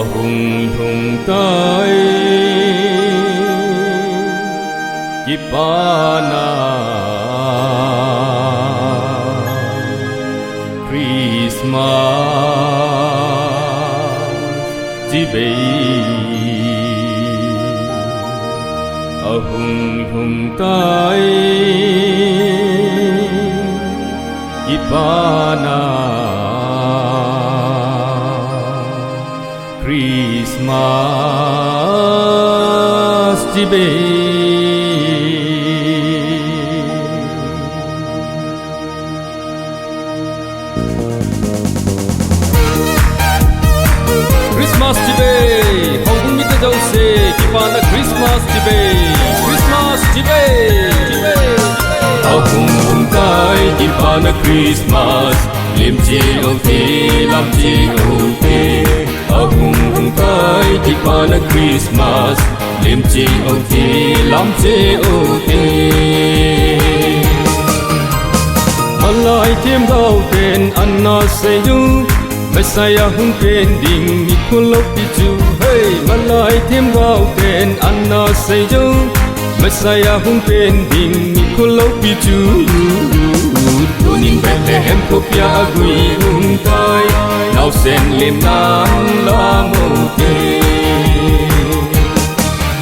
hùng hùng tới Kipana Christmas Jibe hùng hùng tới Kipana Christmas Jibe Christmas Jibe Hong Mita Jose Kipana Christmas Jibe Christmas Jibe Hong Tai Kipana Christmas Lim chi o ti lam chi o ti Hong Tai Kipana Christmas Lim chi o ti lam chi o ti Malai thêm gao tên Anna Seyu Messiah hung ken ding mi kulok pichu hey malai thêm gao tên Anna Seyu Messiah hung ken ding mi kulok pichu Tunin Bethlehem kopya agui hung tai Now sen lim nan la mo te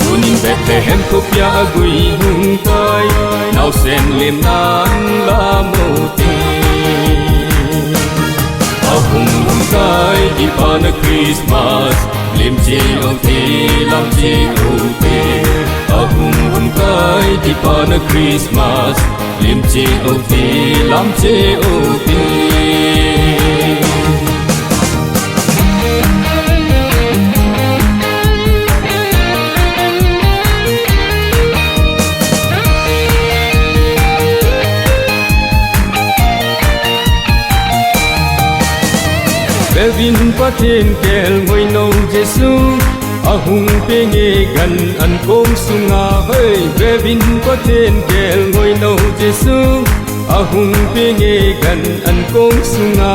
Tunin Bethlehem kopya agui hung tai Now sen lim nan la mo te Hung tai Kipana Christmas Lim chi o ti lam chi o te Hung tai Kipana Christmas Lim chi o ti lam chi o te Vin pathen kel ngoi no Jesu ahung pe nge gan an kom sunga hey Vin pathen kel ngoi no Jesu ahung pe nge gan an kom sunga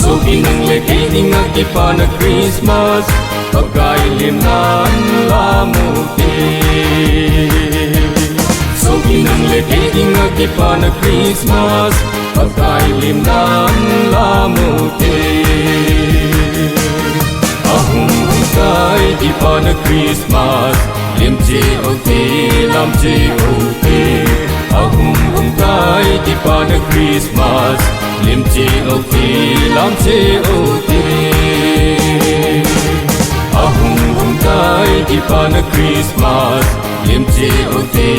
so binang le ke dinga Kipana Christmas pagai lim nan la mo te so binang le ke dinga Kipana Christmas pagai lim nan la mo te ahung tai Kipana Christmas lim chi o ti lam chi o te ahung tai Kipana Christmas lim chi o ti lam chi o te ahung tai Kipana Christmas lim chi o ti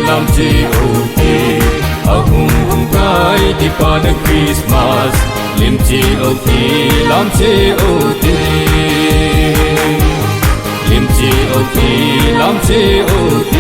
lam chi o te Hung Tai Kipana Christmas Lim chi o ti lam chi o ti Lim chi o ti lam chi o ti